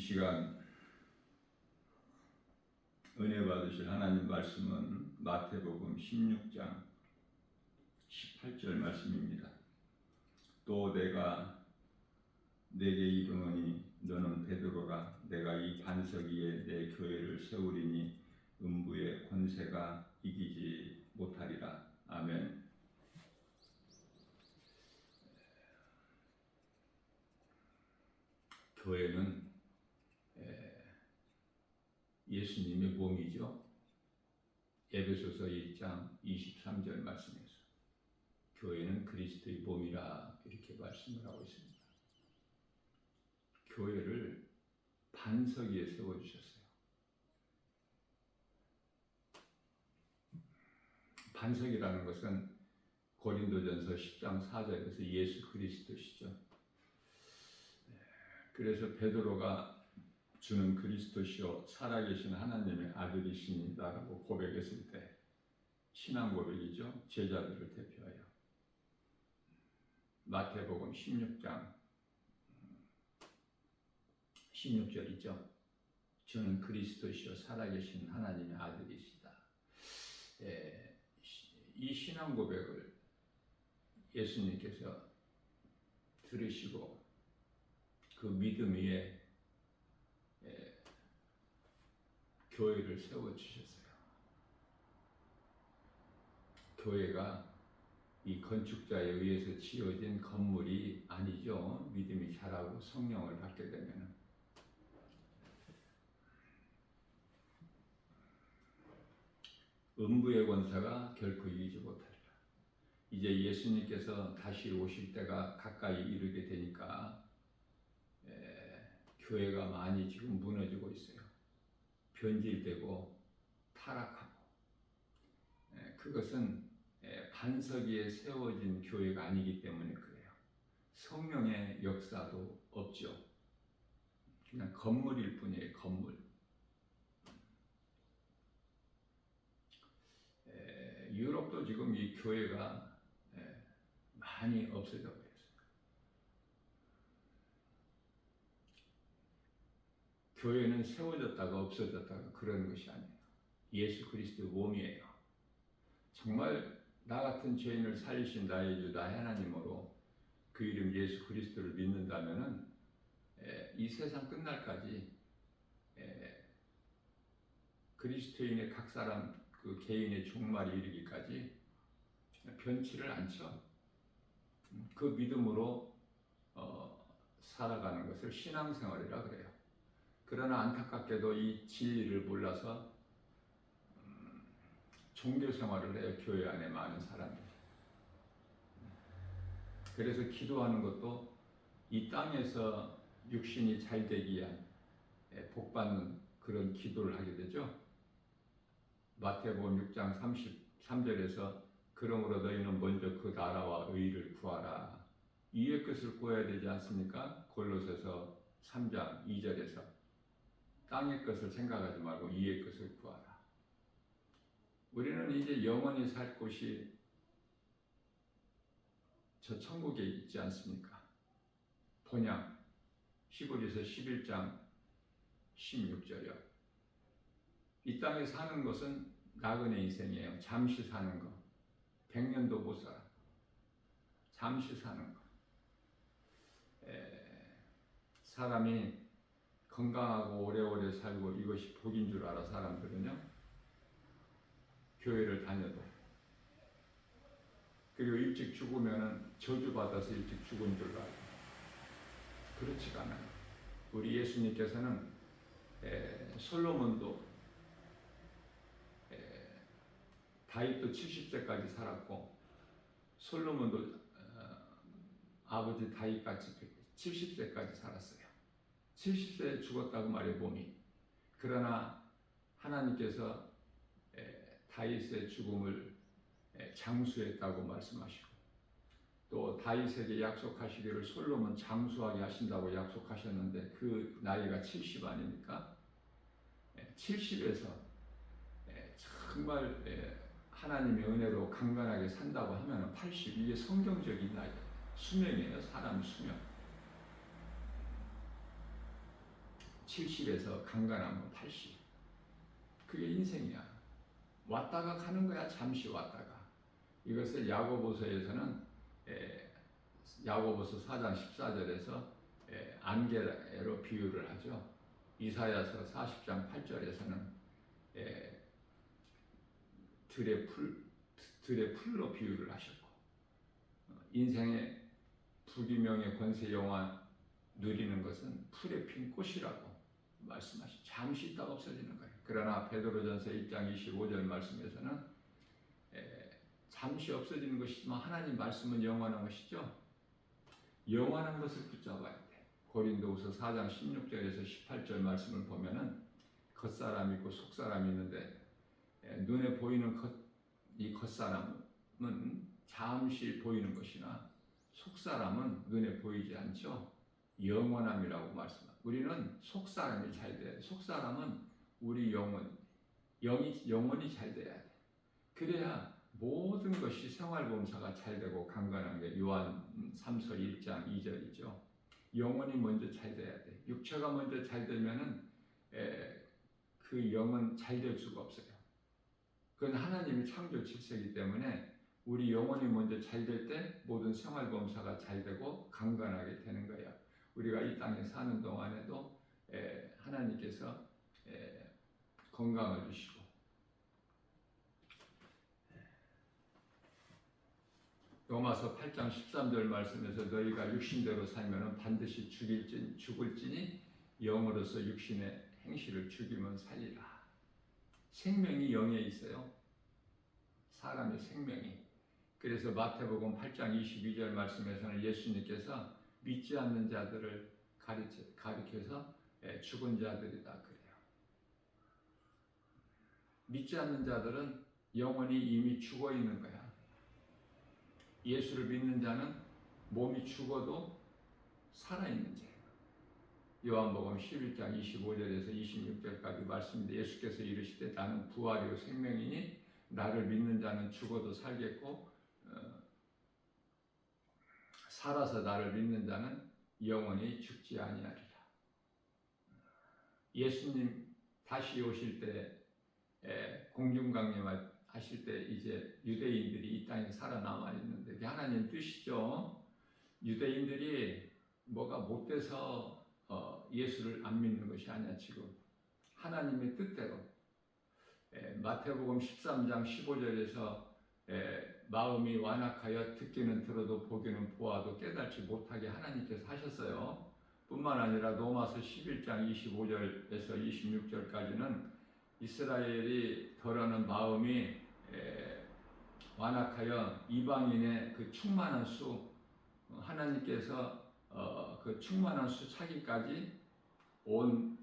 시간 은혜 받으실 하나님 말씀은 마태복음 16장 18절 말씀입니다. 또 내가 내게 이르노니 너는 베드로라. 내가 이 반석 위에 내 교회를 세우리니 음부의 권세가 이기지 못하리라. 아멘. 교회는 예수님의 몸이죠. 에베소서 1장 23절 말씀에서 교회는 그리스도의 몸이라 이렇게 말씀을 하고 있습니다. 교회를 반석 위에 세워주셨어요. 반석이라는 것은 고린도전서 10장 4절에서 예수 그리스도시죠. 그래서 베드로가 주는 그리스도시요 살아계신 하나님의 아들이십니다라고 고백했을 때 신앙 고백이죠. 제자들을 대표하여 마태복음 16장 16절이죠. 주는 그리스도시요 살아계신 하나님의 아들이시다. 이 신앙 고백을 예수님께서 들으시고 그 믿음 위에 교회를 세워주셨어요. 교회가 이 건축자에 의해서 지어진 건물이 아니죠. 믿음이 자라고 성령을 받게 되면 음부의 권세가 결코 이기지 못하리라. 이제 예수님께서 다시 오실 때가 가까이 이르게 되니까 교회가 많이 지금 무너지고 있어요. 변질되고 타락하고 그것은 반석 위에 세워진 교회가 아니기 때문에 그래요. 성령의 역사도 없죠. 그냥 건물일 뿐이에요. 건물. 유럽도 지금 이 교회가 많이 없어져 버렸어요. 교회는 세워졌다가 없어졌다가 그런 것이 아니에요. 예수 그리스도의 몸이에요. 정말 나 같은 죄인을 살리신 나의 주 나의 하나님으로 그 이름 예수 그리스도를 믿는다면은 이 세상 끝날까지 그리스도인의 각 사람 그 개인의 종말이 이르기까지 변치를 않죠. 그 믿음으로 살아가는 것을 신앙생활이라 그래요. 그러나 안타깝게도 이 진리를 몰라서 종교생활을 해요. 교회 안에 많은 사람들이. 그래서 기도하는 것도 이 땅에서 육신이 잘 되기 위한 복받는 그런 기도를 하게 되죠. 마태복음 6장 33절에서 그러므로 너희는 먼저 그 나라와 의를 구하라. 위의 것을 구해야 되지 않습니까? 골로새서 3장 2절에서 땅의 것을 생각하지 말고 위의 것을 구하라. 우리는 이제 영원히 살 곳이 저 천국에 있지 않습니까? 본향 히브리서 11장 16절이요. 이 땅에 사는 것은 나그네 인생이에요. 잠시 사는 거. 100년도 못 살아. 잠시 사는 거. 사람이 건강하고 오래오래 살고 이것이 복인 줄 알아. 사람들은요. 교회를 다녀도. 그리고 일찍 죽으면 저주받아서 일찍 죽은 줄 알아요. 그렇지가 않아요. 우리 예수님께서는 솔로몬도 다윗도 70세까지 살았고 솔로몬도 아버지 다윗같이 70세까지 살았어요. 70세에 죽었다고 말해요. 몸이. 그러나 하나님께서 다윗의 죽음을 장수했다고 말씀하시고 또 다윗에게 약속하시기를 솔로몬 장수하게 하신다고 약속하셨는데 그 나이가 70 아닙니까? 70에서 정말 하나님의 은혜로 강건하게 산다고 하면 80, 이게 성경적인 나이, 수명이에요. 사람 수명. 70에서 강건하면 80. 그게 인생이야. 왔다가 가는 거야. 잠시 왔다가. 이것을 야고보서에서는 야고보서 4장 14절에서 안개로 비유를 하죠. 이사야서 40장 8절에서는 들의 풀로 비유를 하셨고, 인생의 불기명의 권세 영화 누리는 것은 풀에 핀 꽃이라고 말씀하시죠. 잠시 있다가 없어지는 거예요. 그러나 베드로전서 1장 25절 말씀에서는 잠시 없어지는 것이지만 하나님 말씀은 영원한 것이죠. 영원한 것을 붙잡아야 돼. 고린도후서 4장 16절에서 18절 말씀을 보면은 겉사람이 있고 속사람이 있는데, 눈에 보이는 이 겉사람은 잠시 보이는 것이나 속사람은 눈에 보이지 않죠. 영원함이라고 말씀합니다. 우리는 속사람이 잘 돼야 돼. 속사람은 우리 영혼이 잘 돼야 돼. 그래야 모든 것이 생활봉사가 잘 되고 강건한 게 요한 3서 1장 2절이죠. 영혼이 먼저 잘 돼야 돼. 육체가 먼저 잘 되면은 그 영은 잘 될 수가 없어요. 그건 하나님의 창조 질서이기 때문에 우리 영혼이 먼저 잘 될 때 모든 생활봉사가 잘 되고 강건하게 되는 거예요. 우리가 이 땅에 사는 동안에도 하나님께서 건강을 주시고, 로마서 8장 13절 말씀에서 너희가 육신대로 살면 반드시 죽을지니 영으로서 육신의 행실을 죽이면 살리라. 생명이 영에 있어요. 사람의 생명이. 그래서 마태복음 8장 22절 말씀에서는 예수님께서 믿지 않는 자들을 가리켜서 죽은 자들이다 그래요. 믿지 않는 자들은 영혼이 이미 죽어 있는 거야. 예수를 믿는 자는 몸이 죽어도 살아있는 자예요. 요한복음 11장 25절에서 26절까지 말씀인데, 예수께서 이르시되 나는 부활이요 생명이니 나를 믿는 자는 죽어도 살겠고 살아서 나를 믿는 자는 영원히 죽지 아니하리라. 예수님 다시 오실 때 공중강림 하실 때 이제 유대인들이 이 땅에 살아남아 있는데, 그게 하나님 뜻이죠. 유대인들이 뭐가 못돼서 예수를 안 믿는 것이 아니야. 지금 하나님의 뜻대로 마태복음 13장 15절에서 마음이 완악하여 듣기는 들어도 보기는 보아도 깨닫지 못하게 하나님께서 하셨어요. 뿐만 아니라 로마서 11장 25절에서 26절까지는 이스라엘이 덜어는 마음이 완악하여 이방인의 그 충만한 수, 하나님께서 그 충만한 수 차기까지 온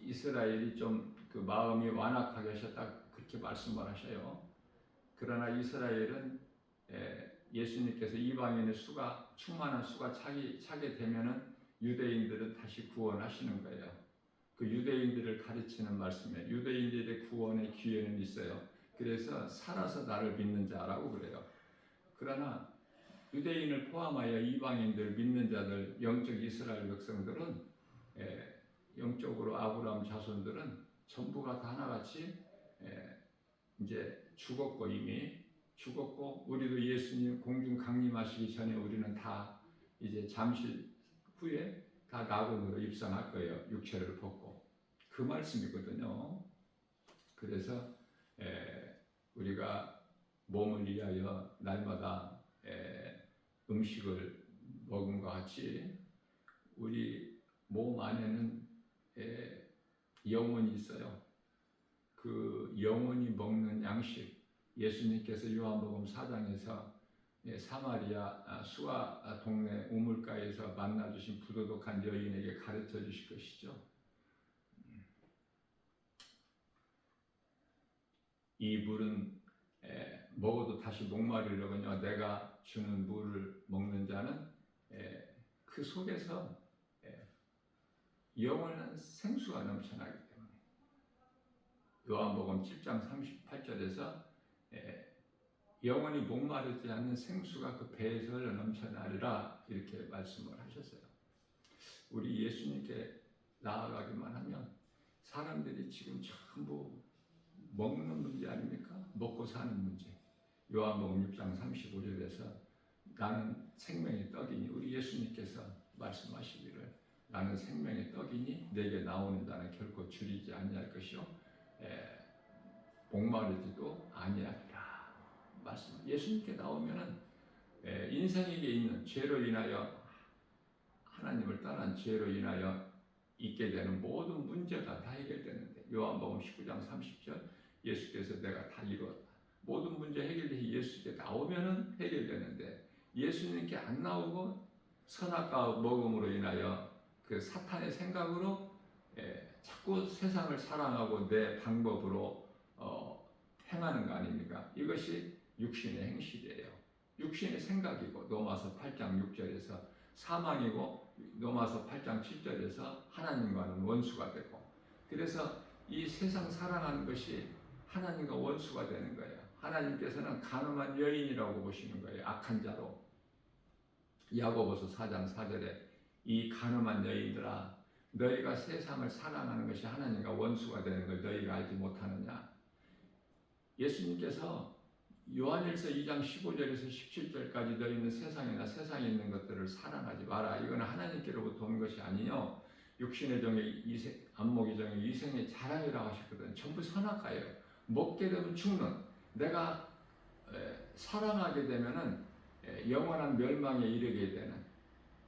이스라엘이 좀 그 마음이 완악하게 하셨다 그렇게 말씀을 하셔요. 그러나 이스라엘은 예수님께서 이방인의 수가 충만한 수가 차게 되면은 유대인들은 다시 구원하시는 거예요. 그 유대인들을 가르치는 말씀에 유대인들의 구원의 기회는 있어요. 그래서 살아서 나를 믿는 자라고 그래요. 그러나 유대인을 포함하여 이방인들 믿는 자들, 영적 이스라엘 백성들은 영적으로 아브라함 자손들은 전부가 다 하나같이 이제 죽었고, 이미 죽었고, 우리도 예수님 공중 강림하시기 전에 우리는 다 이제 잠시 후에 다 낙원으로 입성할 거예요. 육체를 벗고. 그 말씀이거든요. 그래서 우리가 몸을 위하여 날마다 음식을 먹음과 같이 우리 몸 안에는 영혼이 있어요. 그 영혼이 먹는 양식, 예수님께서 요한복음 4장에서 사마리아 수아 동네 우물가에서 만나주신 부도덕한 여인에게 가르쳐 주실 것이죠. 이 물은 먹어도 다시 목마르려거니와 내가 주는 물을 먹는 자는 그 속에서 영원한 생수가 넘쳐나기 때문에 요한복음 7장 38절에서 영원히 목마르지 않는 생수가 그 배에서 넘쳐나리라 이렇게 말씀을 하셨어요. 우리 예수님께 나아가기만 하면 사람들이 지금 전부 먹는 문제 아닙니까? 먹고 사는 문제. 요한복음 6장 35절에서 나는 생명의 떡이니, 우리 예수님께서 말씀하시기를 나는 생명의 떡이니 내게 나오는 자는 결코 줄이지 아니할 것이요 목마르지도 아니하리라. 말씀. 예수님께 나오면은 인생에게 있는 죄로 인하여 하나님을 떠난 죄로 인하여 있게 되는 모든 문제가 다 해결되는데, 요한복음 19장 30절 예수께서 내가 다 이루었다. 모든 문제 해결이 예수께 나오면은 해결되는데, 예수님께 안 나오고 선악과 먹음으로 인하여 그 사탄의 생각으로 자꾸 세상을 사랑하고 내 방법으로 행하는 거 아닙니까? 이것이 육신의 행실이에요. 육신의 생각이고, 로마서 8장 6절에서 사망이고, 로마서 8장 7절에서 하나님과는 원수가 되고, 그래서 이 세상 사랑하는 것이 하나님과 원수가 되는 거예요. 하나님께서는 간음한 여인이라고 보시는 거예요. 악한 자로. 야고보서 4장 4절에 이 간음한 여인들아, 너희가 세상을 사랑하는 것이 하나님과 원수가 되는 걸 너희가 알지 못하느냐. 예수님께서 요한일서 2장 15절에서 17절까지 너희는 세상이나 세상에 있는 것들을 사랑하지 마라. 이거는 하나님께로부터 온 것이 아니요 육신의 정의, 안목의 정의, 이생의 자랑이라고 하셨거든요. 전부 선악과예요. 먹게 되면 죽는, 내가 사랑하게 되면은 영원한 멸망에 이르게 되는,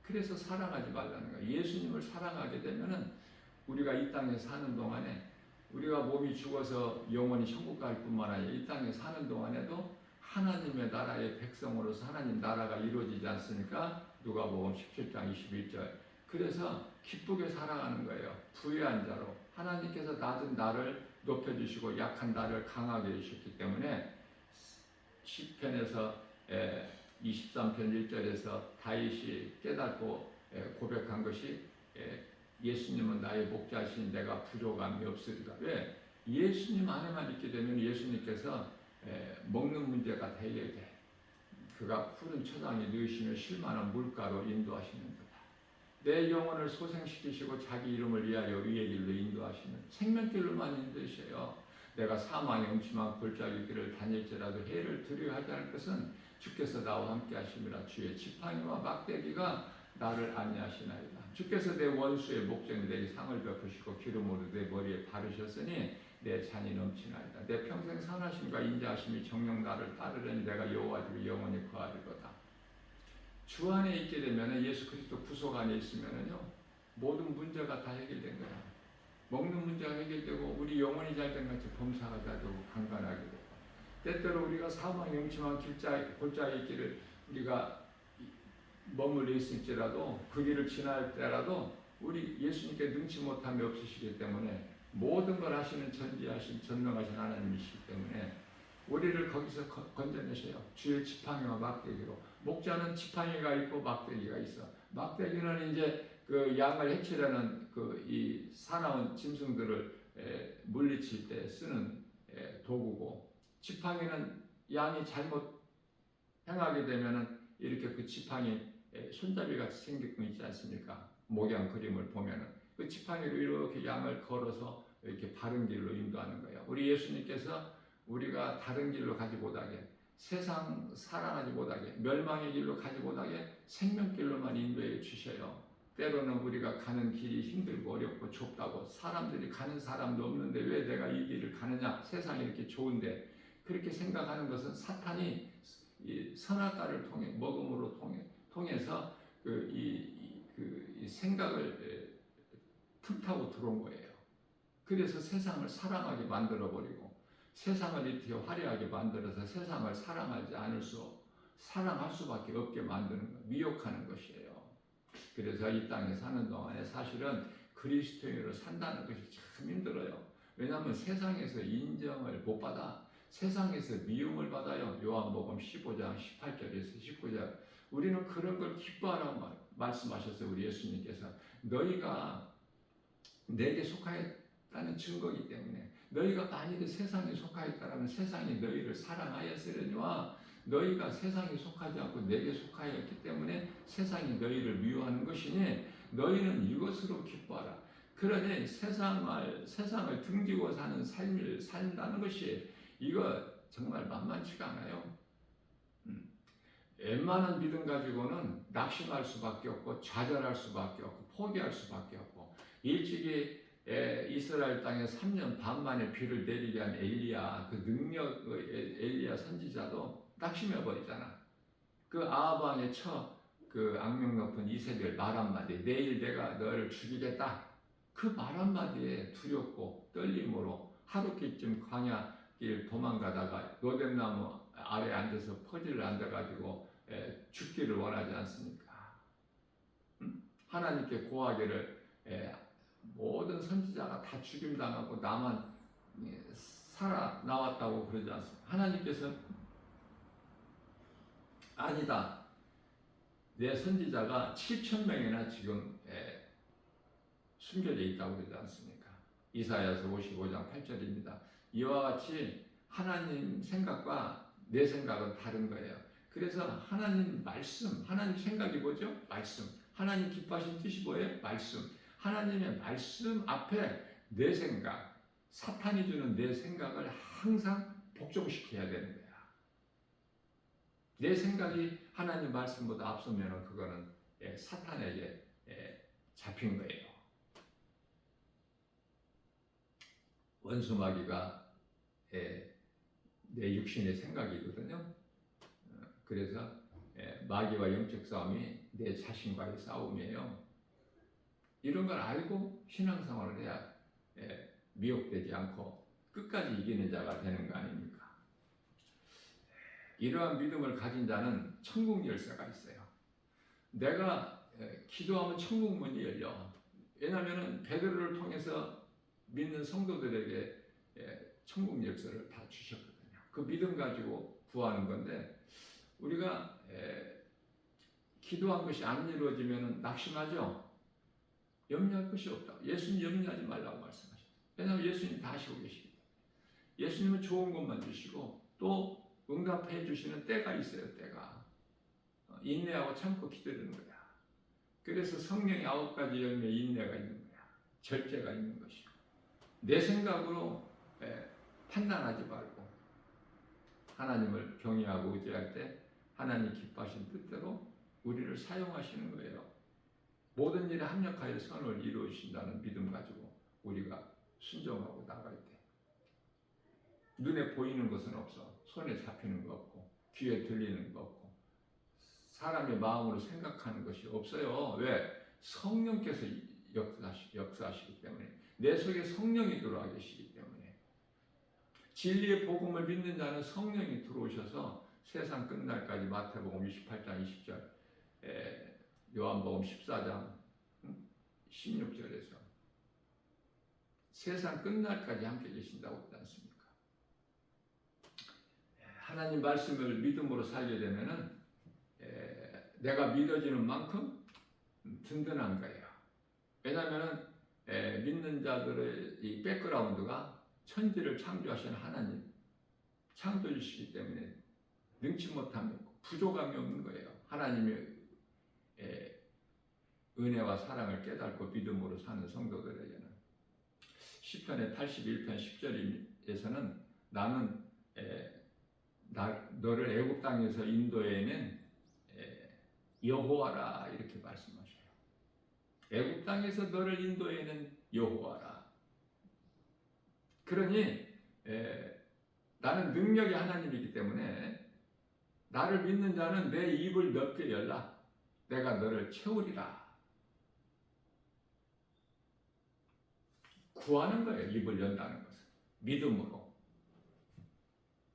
그래서 사랑하지 말라는 거예요. 예수님을 사랑하게 되면은 우리가 이 땅에 사는 동안에, 우리가 몸이 죽어서 영원히 천국 갈 뿐만 아니라 이 땅에 사는 동안에도 하나님의 나라의 백성으로서 하나님 나라가 이루어지지 않습니까? 누가복음 17장 21절. 그래서 기쁘게 살아가는 거예요. 부유한 자로. 하나님께서 낮은 나를 높여주시고 약한 나를 강하게 해주셨기 때문에 시편에서 23편 1절에서 다윗이 깨닫고 고백한 것이 예수님은 나의 목자시니 내가 부족함이 없으리라. 왜? 예수님 안에만 있게 되면 예수님께서 먹는 문제가 해결돼. 그가 푸른 초장에 넣으시며 실만한 물가로 인도하시는 거다. 내 영혼을 소생시키시고 자기 이름을 위하여 의의 길로 인도하시는 생명길로만 인도하셔요. 내가 사망의 음침한 골짜기 길을 다닐지라도 해를 두려워하지 않을 것은 주께서 나와 함께 하심이라. 주의 지팡이와 막대기가 나를 안위하시나이다. 주께서 내 원수의 목전에 내게 상을 베푸시고 기름으로 내 머리에 바르셨으니 내 잔이 넘치나이다. 내 평생 선하심과 인자하심이 정녕 나를 따르려니 내가 여호와 집에 영원히 거하리로다. 주 안에 있게 되면, 예수 그리스도 구속 안에 있으면은요 모든 문제가 다 해결된 거야. 먹는 문제가 해결되고 우리 영혼이 잘된 같이 범사가 잘 되고 강건하게 되고, 때때로 우리가 사망의 음침한 골짜기 길을 우리가 머물러 있을지라도 그 길을 지날 때라도 우리 예수님께 능치 못함이 없으시기 때문에 모든 걸 하시는 전지하신 전능하신 하나님이시기 때문에 우리를 거기서 건져내셔요. 주의 지팡이와 막대기로. 목자는 지팡이가 있고 막대기가 있어. 막대기는 이제 그 양을 해치려는 그 이 사나운 짐승들을 물리칠 때 쓰는 도구고, 지팡이는 양이 잘못 행하게 되면은 이렇게 그 지팡이 손잡이 같이 생기고 있지 않습니까? 목양 그림을 보면은 그 지팡이로 이렇게 양을 걸어서 이렇게 바른 길로 인도하는 거예요. 우리 예수님께서 우리가 다른 길로 가지 못하게, 세상 사랑하지 못하게, 멸망의 길로 가지 못하게 생명길로만 인도해 주셔요. 때로는 우리가 가는 길이 힘들고 어렵고 좁다고, 사람들이 가는 사람도 없는데 왜 내가 이 길을 가느냐, 세상이 이렇게 좋은데, 그렇게 생각하는 것은 사탄이 이 선악과를 통해, 먹음으로 통해서 이 생각을 틈타고 들어온 거예요. 그래서 세상을 사랑하게 만들어버리고, 세상을 이렇게 화려하게 만들어서 세상을 사랑할 수밖에 없게 만드는 것, 미혹하는 것이에요. 그래서 이 땅에 사는 동안에 사실은 그리스도인으로 산다는 것이 참 힘들어요. 왜냐하면 세상에서 인정을 못 받아. 세상에서 미움을 받아요. 요한복음 15장 18절에서 19절. 우리는 그런 걸 기뻐하라고 말씀하셨어요. 우리 예수님께서. 너희가 내게 속하였다는 증거이기 때문에, 너희가 만일에 세상에 속하였다면 세상이 너희를 사랑하였으려니와, 너희가 세상에 속하지 않고 내게 속하였기 때문에 세상이 너희를 미워하는 것이니 너희는 이것으로 기뻐하라. 그러니 세상을 등지고 사는 삶을 산다는 것이 이거 정말 만만치가 않아요. 웬만한 믿음 가지고는 낙심할 수밖에 없고 좌절할 수밖에 없고 포기할 수밖에 없고 일찍이 이스라엘 땅에 3년 반 만에 비를 내리게 한 엘리야 그 능력 엘리야 선지자도 낙심해 버리잖아. 그 아합 왕의 그 악명 높은 이세벨 말 한마디 내일 내가 너를 죽이겠다. 그 말 한마디에 두렵고 떨림으로 하루끼쯤 광야길 도망가다가 로뎀나무 아래 앉아서 퍼즐을 앉아가지고 죽기를 원하지 않습니까? 하나님께 고하기를 모든 선지자가 다 죽임당하고 나만 살아나왔다고 그러지 않습니까? 하나님께서 아니다. 내 선지자가 7,000명이나 지금 숨겨져 있다고 그러지 않습니까? 이사야서 55장 8절입니다. 이와 같이 하나님 생각과 내 생각은 다른 거예요. 그래서 하나님 말씀, 하나님 생각이 뭐죠? 말씀. 하나님 기뻐하신 뜻이 뭐예요? 말씀. 하나님의 말씀 앞에 내 생각, 사탄이 주는 내 생각을 항상 복종시켜야 되는 거야. 내 생각이 하나님 말씀보다 앞서면 그거는 사탄에게 잡힌 거예요. 원수마귀가 내 육신의 생각이거든요. 그래서 마귀와 영적 싸움이 내 자신과의 싸움이에요. 이런 걸 알고 신앙생활을 해야 미혹되지 않고 끝까지 이기는 자가 되는 거 아닙니까? 이러한 믿음을 가진 자는 천국 열쇠가 있어요. 내가 기도하면 천국 문이 열려. 왜냐하면 베드로를 통해서 믿는 성도들에게 천국 열쇠를 다 주셨거든요. 그 믿음 가지고 구하는 건데 우리가 기도한 것이 안 이루어지면 낙심하죠. 염려할 것이 없다. 예수님 염려하지 말라고 말씀하셨어요. 왜냐하면 예수님 다 아시고 계시기 때문에. 예수님은 좋은 것만 주시고 또 응답해 주시는 때가 있어요. 때가 인내하고 참고 기다리는 거야. 그래서 성령의 9가지 열매 인내가 있는 거야. 절제가 있는 것이고 내 생각으로 판단하지 말고 하나님을 경외하고 의지할 때 하나님 기뻐하신 뜻대로 우리를 사용하시는 거예요. 모든 일에 합력하여 선을 이루어주신다는 믿음 가지고 우리가 순종하고 나갈 때 눈에 보이는 것은 없어. 손에 잡히는 거 없고 귀에 들리는 거 없고 사람의 마음으로 생각하는 것이 없어요. 왜? 성령께서 역사하시기 때문에 내 속에 성령이 들어와 계시기 때문에 진리의 복음을 믿는 자는 성령이 들어오셔서 세상 끝날까지 마태복음 28장 20절 요한복음 14장 16절에서 세상 끝날까지 함께 계신다고 했지 않습니까? 하나님 말씀을 믿음으로 살게 되면은 내가 믿어지는 만큼 든든한 거예요. 왜냐하면 믿는 자들의 이 백그라운드가 천지를 창조하신 하나님 창조주시기 때문에 능치 못함이 없고 부족함이 없는 거예요. 하나님의 은혜와 사랑을 깨닫고 믿음으로 사는 성도들에게는 시편의 81편 10절에서는 나는 너를 애굽 땅에서 인도해낸 여호와라 이렇게 말씀하셔요. 애굽 땅에서 너를 인도해낸 여호와라. 그러니 나는 능력이 하나님이기 때문에 나를 믿는 자는 내 입을 넓게 열라. 내가 너를 채우리라. 구하는 거예요. 입을 연다는 것은. 믿음으로.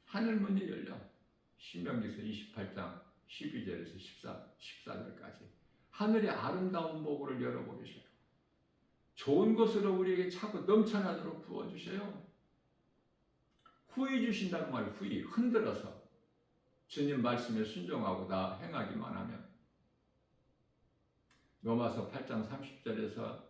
하늘문이 열려. 신명기서 28장 12절에서 14절까지. 하늘의 아름다운 보고를 열어보이셔요. 좋은 것으로 우리에게 차고 넘쳐나도록 부어주셔요. 후히 주신다는 말, 후히. 흔들어서. 주님 말씀에 순종하고 나 행하기만 하면. 로마서 8장 30절에서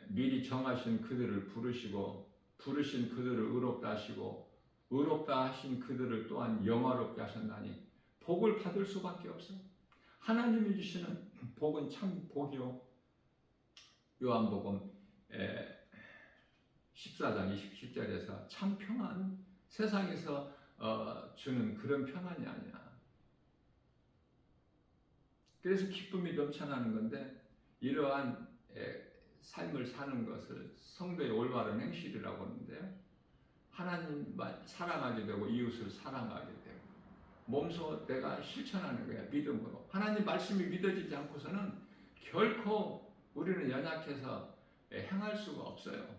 미리 정하신 그들을 부르시고 부르신 그들을 의롭다 하시고 의롭다 하신 그들을 또한 영화롭게 하셨나니 복을 받을 수밖에 없어요. 하나님이 주시는 복은 참 복이요 요한복음 14장 27절에서 참 평안, 세상에서 주는 그런 평안이 아니야. 그래서 기쁨이 넘쳐나는 건데, 이러한 삶을 사는 것을 성도의 올바른 행실이라고 하는데요. 하나님만 사랑하게 되고 이웃을 사랑하게 되고 몸소 내가 실천하는 거야. 믿음으로. 하나님 말씀이 믿어지지 않고서는 결코 우리는 연약해서 행할 수가 없어요.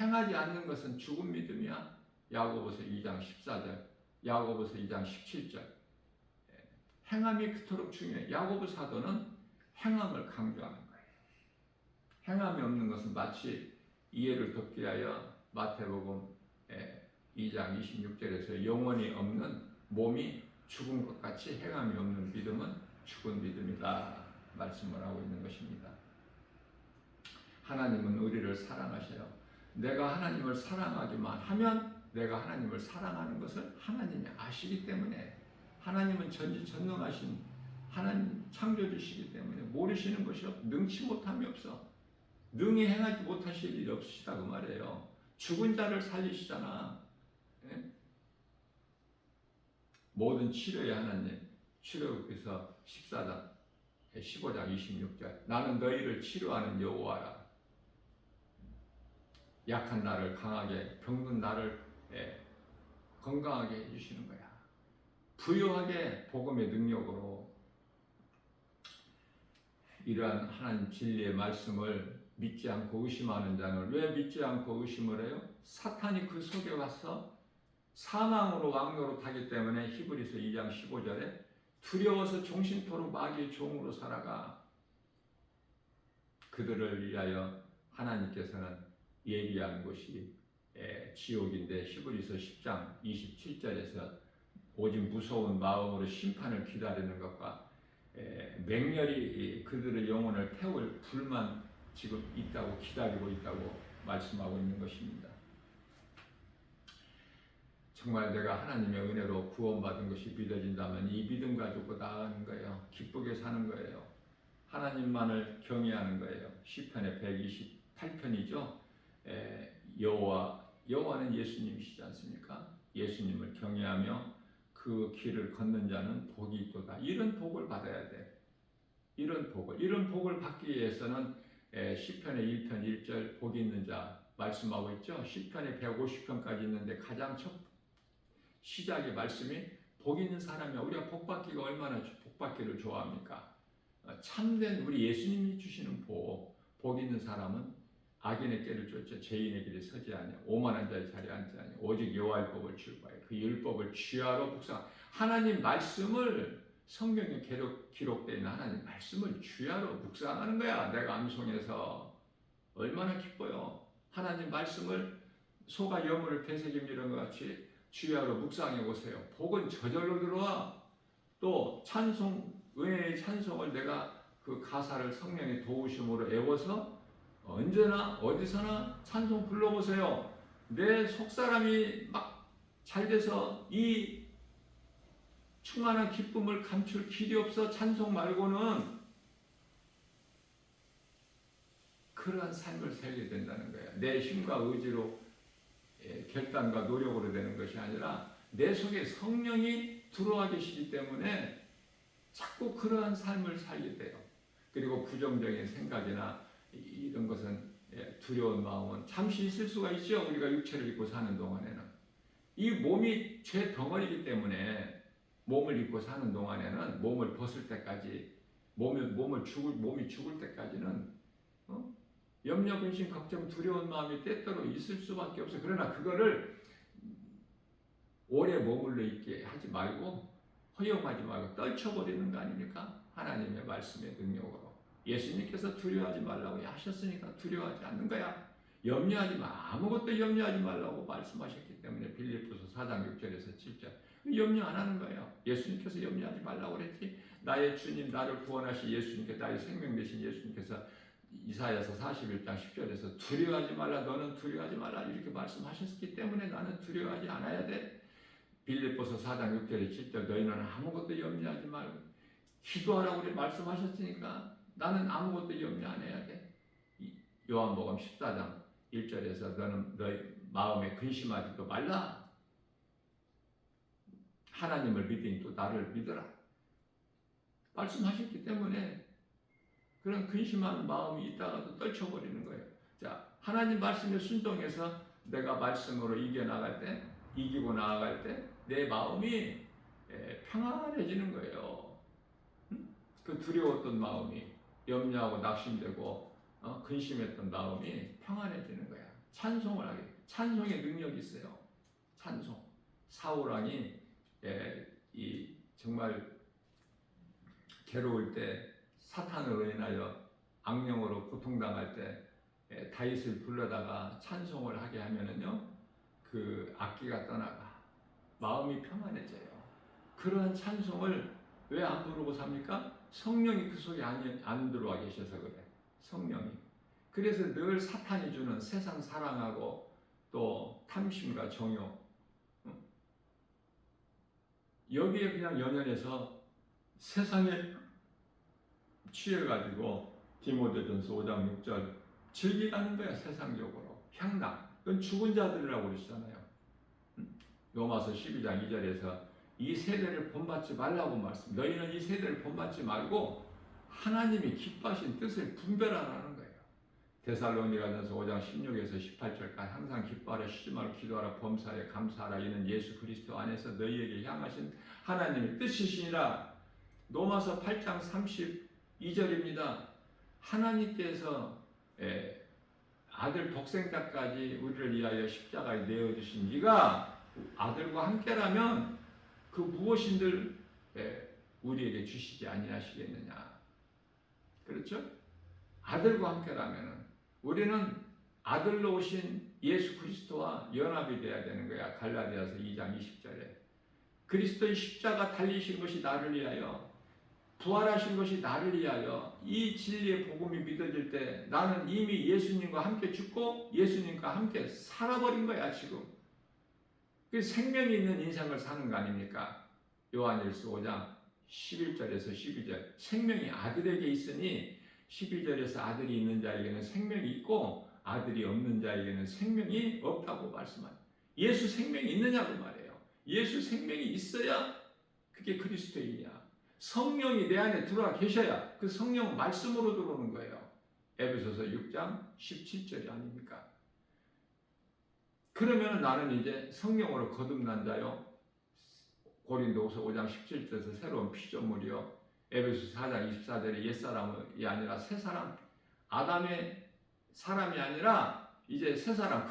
행하지 않는 것은 죽은 믿음이야. 야고보서 2장 14절, 야고보서 2장 17절. 행함이 그토록 중요해. 야고보 사도는 행함을 강조하는 거예요. 행함이 없는 것은 마치 이해를 돕기 위하여 마태복음 2장 26절에서 영혼이 없는 몸이 죽은 것 같이 행함이 없는 믿음은 죽은 믿음이다 말씀을 하고 있는 것입니다. 하나님은 우리를 사랑하셔요. 내가 하나님을 사랑하기만 하면 내가 하나님을 사랑하는 것을 하나님이 아시기 때문에, 하나님은 전지전능하신 하나님 창조주시기 때문에 모르시는 것이 없어. 능치 못함이 없어. 능히 행하지 못하실 일이 없으시다 그 말이에요. 죽은 자를 살리시잖아. 예? 모든 치료의 하나님, 치료국에서 14장 15장 26절, 나는 너희를 치료하는 여호와라. 약한 나를 강하게, 병든 나를 건강하게 해주시는 거야. 부유하게 복음의 능력으로 이러한 하나님 진리의 말씀을 믿지 않고 의심하는 자는, 왜 믿지 않고 의심을 해요? 사탄이 그 속에 가서 사망으로 왕노로 타기 때문에 히브리서 2장 15절에 두려워서 종신토록 마귀의 종으로 살아가. 그들을 위하여 하나님께서는 예비한 곳이 지옥인데, 히브리서 10장 27절에서 오직 무서운 마음으로 심판을 기다리는 것과 맹렬히 그들의 영혼을 태울 불만 지금 있다고, 기다리고 있다고 말씀하고 있는 것입니다. 정말 내가 하나님의 은혜로 구원받은 것이 믿어진다면 이 믿음 가지고 나아가는 거예요. 기쁘게 사는 거예요. 하나님만을 경외하는 거예요. 시편의 128편이죠. 여호와는 예수님이시지 않습니까? 예수님을 경외하며 그 길을 걷는 자는 복이 있도다. 이런 복을 받아야 돼. 이런 복을 받기 위해서는 시편의 1편 1절 복이 있는 자 말씀하고 있죠. 시편의 150편까지 있는데 가장 첫 시작의 말씀이 복 있는 사람이야. 우리가 복 받기가 얼마나 복 받기를 좋아합니까? 참된 우리 예수님이 주시는 복 있는 사람은 악인의 길을 쫓아 죄인의 길에 서지 아니하, 오만한 자의 자리에 앉지 아니하, 오직 여호와의 법을 즐거워해 그 율법을 주야로 묵상. 하나님 말씀을, 성경에 기록되어 있는 하나님 말씀을 주야로 묵상하는 거야. 내가 암송해서 얼마나 기뻐요. 하나님 말씀을 소가 여물을 되새김이런 것 같이 주야로 묵상해 보세요. 복은 저절로 들어와. 또 찬송, 은혜의 찬송을 내가 그 가사를 성령의 도우심으로 외워서 언제나 어디서나 찬송 불러보세요. 내 속사람이 막 잘 돼서 이 충만한 기쁨을 감출 길이 없어. 찬송 말고는. 그러한 삶을 살게 된다는 거예요. 내 힘과 의지로, 결단과 노력으로 되는 것이 아니라 내 속에 성령이 들어와 계시기 때문에 자꾸 그러한 삶을 살게 돼요. 그리고 부정적인 생각이나 이런 것은, 두려운 마음은 잠시 있을 수가 있죠. 우리가 육체를 입고 사는 동안에는. 이 몸이 죄 덩어리이기 때문에 몸을 입고 사는 동안에는 몸을 벗을 때까지, 몸이 죽을 때까지는 염려, 근심, 걱정, 두려운 마음이 때때로 있을 수밖에 없어요. 그러나 그거를 오래 머물러 있게 하지 말고, 허용하지 말고 떨쳐버리는 거 아닙니까? 하나님의 말씀의 능력으로. 예수님께서 두려워하지 말라고 하셨으니까 두려워하지 않는 거야. 염려하지 마. 아무것도 염려하지 말라고 말씀하셨기 때문에 빌립보서 4장 6절에서 7절. 염려 안 하는 거예요. 예수님께서 염려하지 말라고 그랬지. 나의 주님, 나를 구원하신 예수님께, 나의 생명 되신 예수님께서 이사야서 41장 10절에서 두려워하지 말라, 너는 두려워하지 말라 이렇게 말씀하셨기 때문에 나는 두려워하지 않아야 돼. 빌립보서 4장 6절에 7절, 너희는 아무것도 염려하지 말고 기도하라고 말씀하셨으니까 나는 아무것도 염려 안 해야 돼. 요한복음 14장 1절에서 너는 너희 마음에 근심하지도 말라. 하나님을 믿으니 또 나를 믿어라. 말씀하셨기 때문에 그런 근심한 마음이 있다가도 떨쳐버리는 거예요. 자, 하나님 말씀에 순종해서 내가 말씀으로 이겨나갈 때, 이기고 나아갈 때 내 마음이 평안해지는 거예요. 그 두려웠던 마음이, 염려하고 낙심되고 근심했던 마음이 평안해지는 거야. 찬송을 하게. 찬송의 능력이 있어요. 찬송. 사울왕이 정말 괴로울 때, 사탄으로 인하여 악령으로 고통당할 때 다윗을 불러다가 찬송을 하게 하면은요, 그 악기가 떠나가 마음이 평안해져요. 그러한 찬송을 왜 안 부르고 삽니까? 성령이 그 속에 안 들어와 계셔서 그래. 성령이. 그래서 늘 사탄이 주는 세상 사랑하고 또 탐심과 정욕, 여기에 그냥 연연해서 세상에 취해가지고 디모데전서 5장 6절 즐기라는 거야. 세상적으로 향락. 그건 죽은 자들이라고 그러시잖아요. 로마서 12장 2절에서 이 세대를 본받지 말라고 말씀. 너희는 이 세대를 본받지 말고 하나님이 기뻐하신 뜻을 분별하라는 거예요. 데살로니가전서 5장 16에서 18절까지 항상 기뻐하라, 쉬지 말고 기도하라, 범사에 감사하라. 이는 예수 그리스도 안에서 너희에게 향하신 하나님의 뜻이시니라. 로마서 8장 32절입니다. 하나님께서 아들 독생자까지 우리를 위하여 십자가에 내어주신 이가 아들과 함께라면 그 무엇인들 우리에게 주시지 아니하시겠느냐. 그렇죠? 아들과 함께라면 우리는 아들로 오신 예수 그리스도와 연합이 되어야 되는 거야. 갈라디아서 2장 20절에 그리스도의 십자가 달리신 것이 나를 위하여, 부활하신 것이 나를 위하여, 이 진리의 복음이 믿어질 때 나는 이미 예수님과 함께 죽고 예수님과 함께 살아버린 거야. 지금 그 생명이 있는 인생을 사는 거 아닙니까? 요한일서 5장 11절에서 12절 생명이 아들에게 있으니 12절에서 아들이 있는 자에게는 생명이 있고 아들이 없는 자에게는 생명이 없다고 말씀합니다. 예수 생명이 있느냐고 말해요. 예수 생명이 있어야 그게 그리스도인이야. 성령이 내 안에 들어와 계셔야 그 성령은 말씀으로 들어오는 거예요. 에베소서 6장 17절이 아닙니까? 그러면 나는 이제 성령으로 거듭난 자요. 고린도후서 5장 17절에서 새로운 피조물이요. 에베소서 4장 24절에 옛사람이 아니라 새사람, 아담의 사람이 아니라 이제 새사람,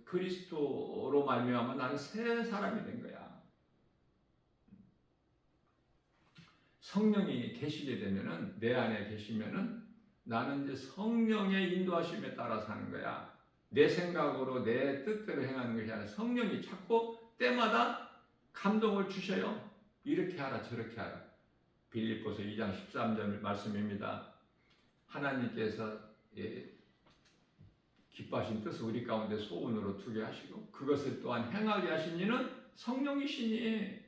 그리스도로 말미암아 나는 새 사람이 된 거야. 성령이 계시게 되면은, 내 안에 계시면은 나는 이제 성령의 인도하심에 따라 사는 거야. 내 생각으로 내 뜻대로 행하는 것이 아니라 성령이 자꾸 때마다 감동을 주셔요. 이렇게 하라 저렇게 하라. 빌립보서 2장 13절 말씀입니다. 하나님께서 기뻐하신 뜻을 우리 가운데 소원으로 두게 하시고 그것을 또한 행하게 하신 이는 성령이시니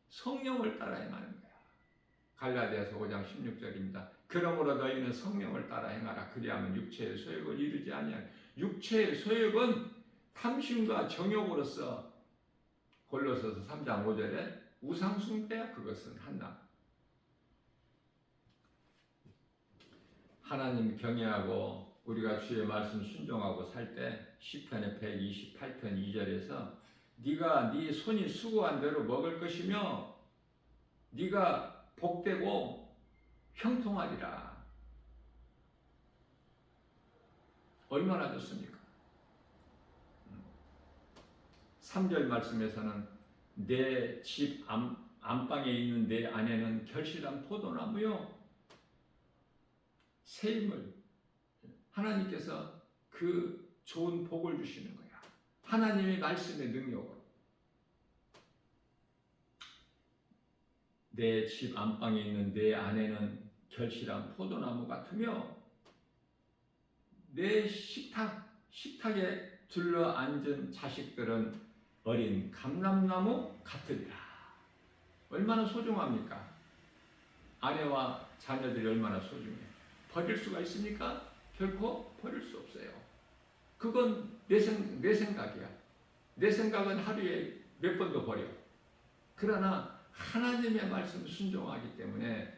성령을 따라 행하는 거야. 갈라디아서 5장 16절입니다. 그러므로 너희는 성령을 따라 행하라. 그리하면 육체의 소욕을 이루지 아니하리라. 육체의 소욕은 탐심과 정욕으로서 골로새서 3장 5절에 우상숭배야. 그것은 한낱. 하나님 경외하고 우리가 주의 말씀 순종하고 살 때 시편의 128편 2절에서 네가 네 손이 수고한 대로 먹을 것이며 네가 복되고 형통하리라. 얼마나 좋습니까? 3절 말씀에서는 내 집 안방에 있는 내 아내는 결실한 포도나무요. 새임을 하나님께서 그 좋은 복을 주시는 거야. 하나님의 말씀의 능력으로. 내 집 안방에 있는 내 아내는 결실한 포도나무 같으며 내 식탁에 둘러앉은 자식들은 어린 감람나무 같으리라. 얼마나 소중합니까? 아내와 자녀들이 얼마나 소중해. 버릴 수가 있습니까? 결코 버릴 수 없어요. 그건 내 생각이야. 내 생각은 하루에 몇 번도 버려. 그러나 하나님의 말씀 순종하기 때문에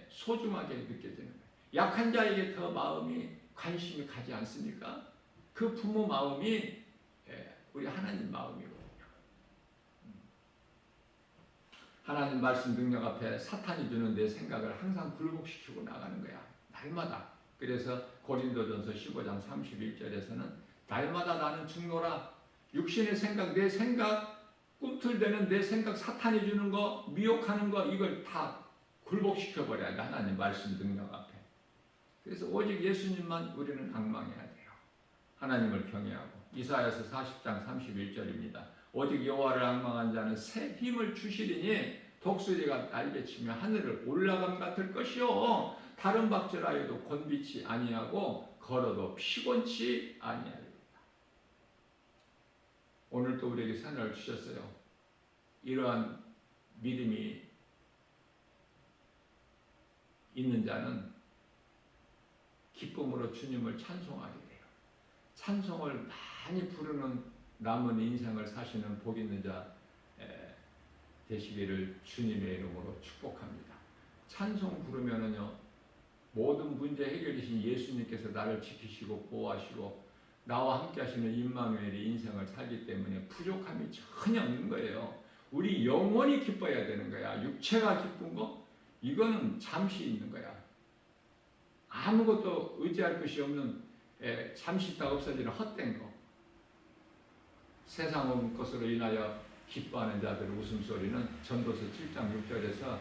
소중하게 느껴지는 거예요. 약한 자에게 더 마음이 관심이 가지 않습니까? 그 부모 마음이 우리 하나님 마음이거든요. 하나님 말씀 능력 앞에 사탄이 주는 내 생각을 항상 굴복시키고 나가는 거야. 날마다. 그래서 고린도전서 15장 31절에서는 날마다 나는 죽노라. 육신의 생각, 내 생각, 꿈틀대는 내 생각, 사탄이 주는 거, 미혹하는 거, 이걸 다 굴복시켜버려야 돼. 하나님 말씀 능력 앞에. 그래서 오직 예수님만 우리는 앙망해야 돼요. 하나님을 경외하고. 이사야서 40장 31절입니다. 오직 여호와를 앙망한 자는 새 힘을 주시리니 독수리가 날개치며 하늘을 올라감 같을 것이요 다른 박질하여도 곤비치 아니하고 걸어도 피곤치 아니하리로다. 오늘 또 우리에게 산을 주셨어요. 이러한 믿음이 있는 자는 기쁨으로 주님을 찬송하게 돼요. 찬송을 많이 부르는 남은 인생을 사시는 복 있는 자 되시기를 주님의 이름으로 축복합니다. 찬송 부르면은요, 모든 문제 해결이신 예수님께서 나를 지키시고 보호하시고 나와 함께 하시는 임마누엘이 인생을 살기 때문에 부족함이 전혀 없는 거예요. 우리 영원히 기뻐야 되는 거야. 육체가 기쁜 거? 이거는 잠시 있는 거야. 아무것도 의지할 것이 없는 잠시 있다가 없어지는 헛된 거. 세상 온 것으로 인하여 기뻐하는 자들의 웃음소리는 전도서 7장 6절에서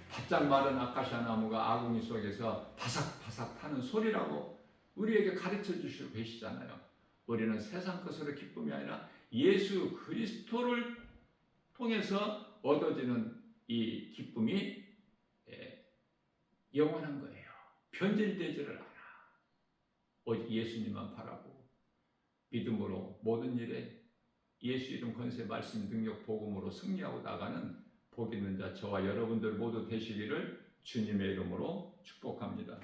바짝 마른 아카시아 나무가 아궁이 속에서 바삭바삭 타는 소리라고 우리에게 가르쳐 주시고 계시잖아요. 우리는 세상 것으로 기쁨이 아니라 예수 그리스도를 통해서 얻어지는 이 기쁨이 영원한 거예요. 변질되지를 않아. 오직 예수님만 바라고 믿음으로 모든 일에 예수 이름 권세 말씀 능력 복음으로 승리하고 나가는 복 있는 자 저와 여러분들 모두 되시기를 주님의 이름으로 축복합니다.